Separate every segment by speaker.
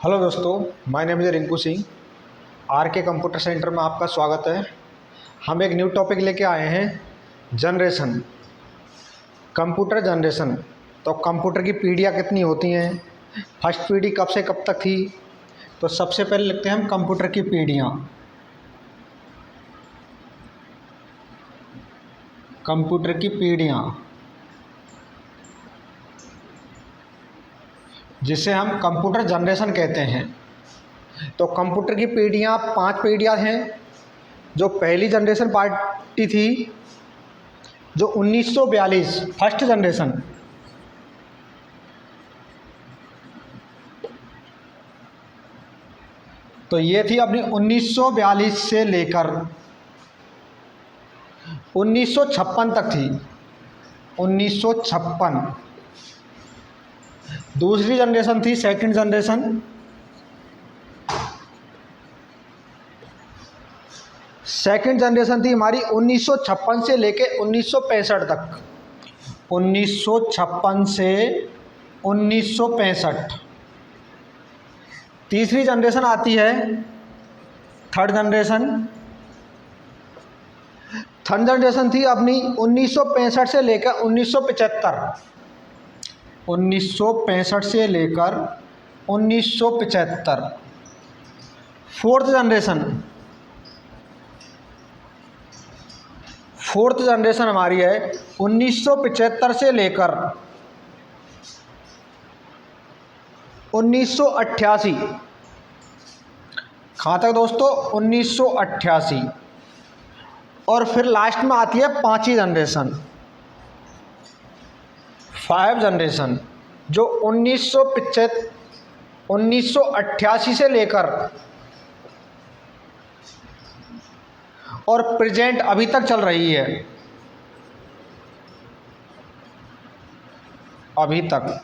Speaker 1: Hello दोस्तों, my name is Rinku Singh. R K computer centre में आपका स्वागत है। हम एक न्यू टॉपिक लेके आए हैं, जनरेशन, कंप्यूटर जनरेशन। तो कंप्यूटर की पीढ़ियाँ कितनी होती हैं, फर्स्ट पीढ़ी कब से कब तक थी। तो सबसे पहले लिखते हैं हम कंप्यूटर की पीढ़ियाँ। कंप्यूटर की पीढ़ियाँ, जिसे हम कंप्यूटर जनरेशन कहते हैं। तो कंप्यूटर की पीढ़ियाँ 5 पीढ़ियाँ हैं। जो पहली जनरेशन पार्टी थी, जो 1942 फर्स्ट जनरेशन, तो ये थी अपनी 1942 से लेकर 1956 तक थी। 1956 दूसरी जनरेशन थी, सेकंड जनरेशन। सेकंड जनरेशन थी हमारी 1956 से लेके 1965 तक। 1956 से 1965। तीसरी जनरेशन आती है थर्ड जनरेशन। थर्ड जनरेशन थी अपनी 1965 से लेकर 1975। 1965 से लेकर 1975। फोर्थ जनरेशन हमारी है 1975 से लेकर 1988। कहाँ तक दोस्तों? 1988। और फिर लास्ट में आती है पांचवी जनरेशन, 5 जनरेशन, जो 1988 से लेकर और प्रेजेंट अभी तक चल रही है। अभी तक।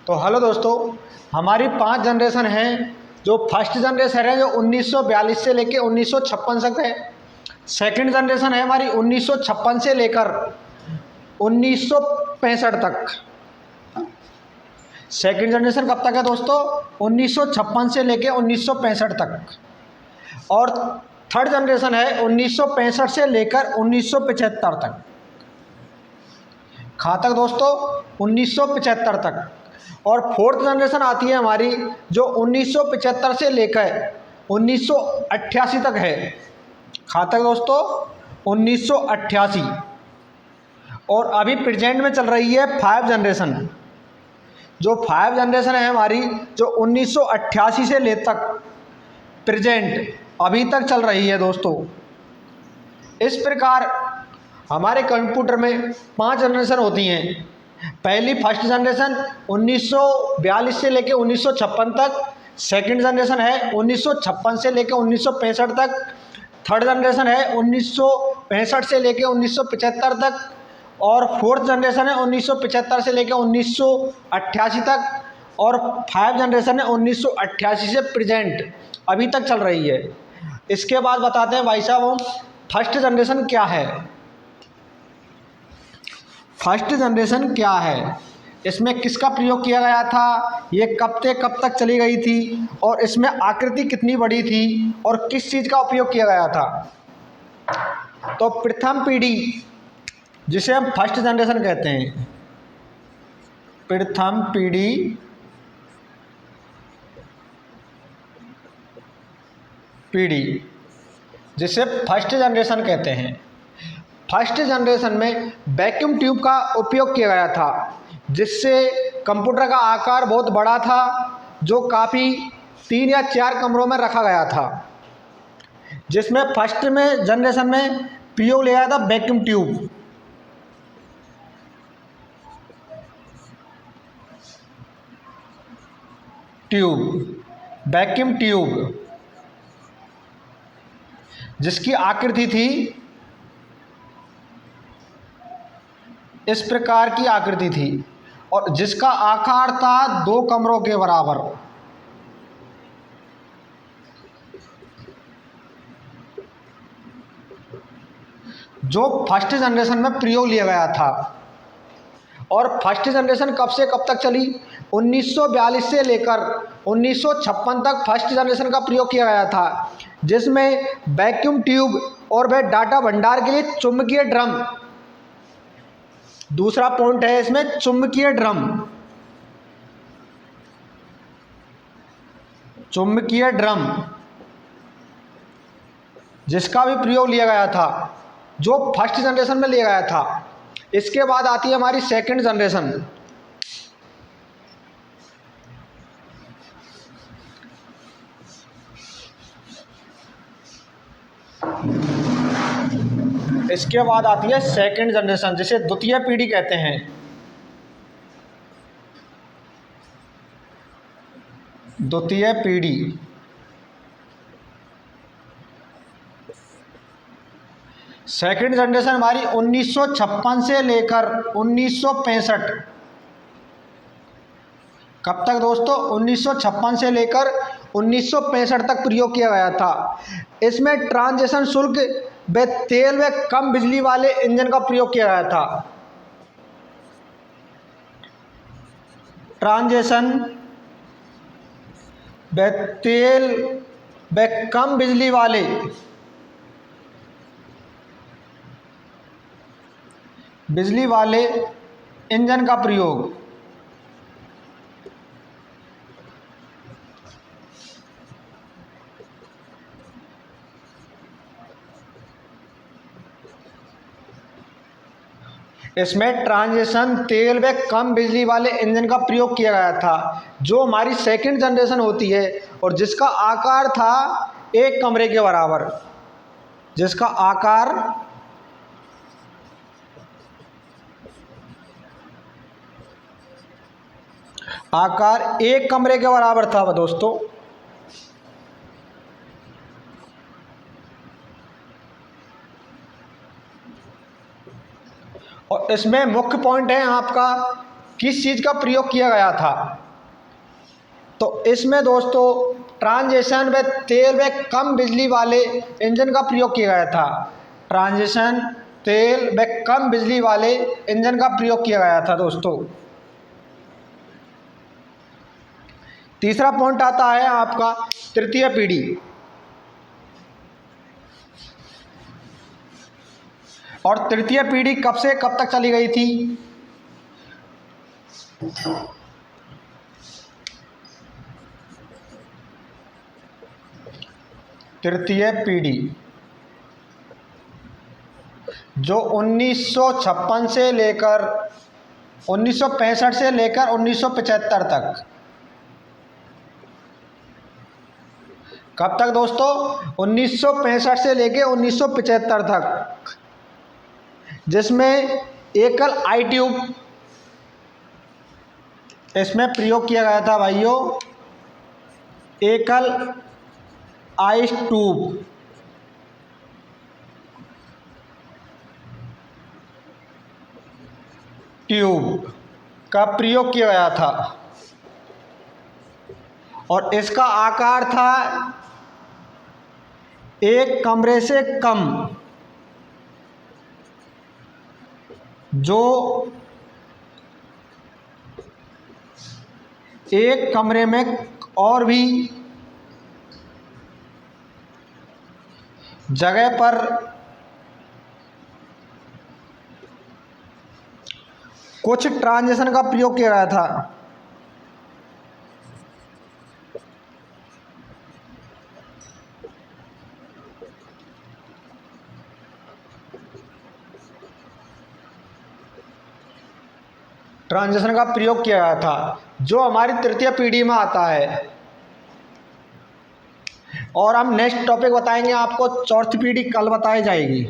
Speaker 1: तो हेलो दोस्तों, हमारी 5 जनरेशन हैं। जो फर्स्ट जनरेशन है जो 1942 से लेकर 1956 तक है। सेकंड जनरेशन है हमारी 1956 से लेकर 1965 तक। सेकंड जनरेशन कब तक है दोस्तों? 1956 से लेकर 1965 तक। और थर्ड जनरेशन है 1965 से लेकर 1975 तक। कहाँ तक दोस्तों? 1975 तक। और फोर्थ जनरेशन आती है हमारी जो 1975 से लेकर 1988 तक है। कहाँ तक दोस्तों? 1988। और अभी प्रेजेंट में चल रही है 5 जनरेशन। जो 5 जनरेशन है हमारी जो 1988 से ले तक प्रेजेंट अभी तक चल रही है दोस्तों। इस प्रकार हमारे कंप्यूटर में 5 जनरेशन होती हैं। पहली फर्स्ट जनरेशन 1942 से लेकर 1956 तक। सेकंड जनरेशन है 1956 से लेकर 1965 तक। थर्ड जनरेशन है 1965 से लेकर 1975 तक। और फोर्थ जनरेशन है 1975 से लेकर 1988 तक। और 5 जनरेशन है 1988 से प्रेजेंट अभी तक चल रही है। इसके बाद बताते हैं भाई साहब हम फर्स्ट जनरेशन क्या है। फर्स्ट जनरेशन क्या है, इसमें किसका प्रयोग किया गया था, ये कब से कब तक चली गई थी, और इसमें आकृति कितनी बड़ी थी, और किस चीज़ का उपयोग किया गया था। तो प्रथम पीढ़ी, जिसे हम फर्स्ट जनरेशन कहते हैं, प्रथम पीढ़ी जिसे फर्स्ट जनरेशन कहते हैं। फर्स्ट जनरेशन में वैक्यूम ट्यूब का उपयोग किया गया था, जिससे कंप्यूटर का आकार बहुत बड़ा था, जो काफ़ी 3 या 4 कमरों में रखा गया था। जिसमें फर्स्ट में जनरेशन में प्रयोग लिया गया था वैक्यूम ट्यूब। वैक्यूम ट्यूब, जिसकी आकृति थी इस प्रकार की आकृति थी, और जिसका आकार था 2 कमरों के बराबर। जो फर्स्ट जनरेशन में प्रयोग लिया गया था। और फर्स्ट जनरेशन कब से कब तक चली? 1942 से लेकर 1956 तक फर्स्ट जनरेशन का प्रयोग किया गया था, जिसमें वैक्यूम ट्यूब और वह डाटा भंडार के लिए चुंबकीय ड्रम, दूसरा पॉइंट है इसमें चुंबकीय ड्रम, चुंबकीय ड्रम जिसका भी प्रयोग लिया गया था, जो फर्स्ट जनरेशन में लिया गया था। इसके बाद आती है हमारी सेकंड जनरेशन। इसके बाद आती है सेकंड जनरेशन, जिसे द्वितीय पीढ़ी कहते हैं। द्वितीय पीढ़ी सेकंड जनरेशन हमारी 1956 से लेकर 1965, कब तक दोस्तों? 1956 से लेकर 1965 तक प्रयोग किया गया था। इसमें ट्रांजिशन शुल्क व तेल व कम बिजली वाले इंजन का प्रयोग किया गया था। ट्रांजिशन व तेल व कम बिजली वाले इंजन का प्रयोग। इसमें ट्रांजिशन तेल व कम बिजली वाले इंजन का प्रयोग किया गया था, जो हमारी सेकंड जनरेशन होती है और जिसका आकार था एक कमरे के बराबर, जिसका आकार एक कमरे के बराबर था दोस्तों। और इसमें मुख्य पॉइंट है आपका किस चीज़ का प्रयोग किया गया था। तो इसमें दोस्तों ट्रांजिशन व तेल व कम बिजली वाले इंजन का प्रयोग किया गया था। ट्रांजिशन तेल व कम बिजली वाले इंजन का प्रयोग किया गया था दोस्तों। तीसरा पॉइंट आता है आपका तृतीय पीढ़ी। और तृतीय पीढ़ी कब से कब तक चली गई थी? तृतीय पीढ़ी जो 1956 से लेकर 1965 से लेकर 1975 तक, कब तक दोस्तों? 1965 से लेकर 1975 तक, जिसमें एकल आई ट्यूब इसमें प्रयोग किया गया था भाइयों। एकल आई ट्यूब का प्रयोग किया गया था और इसका आकार था एक कमरे से कम, जो एक कमरे में और भी जगह पर कुछ ट्रांजिशन का प्रयोग किया गया था। ट्रांजिशन का प्रयोग किया गया था जो हमारी तृतीय पीढ़ी में आता है। और हम नेक्स्ट टॉपिक बताएंगे आपको, चौथी पीढ़ी कल बताई जाएगी।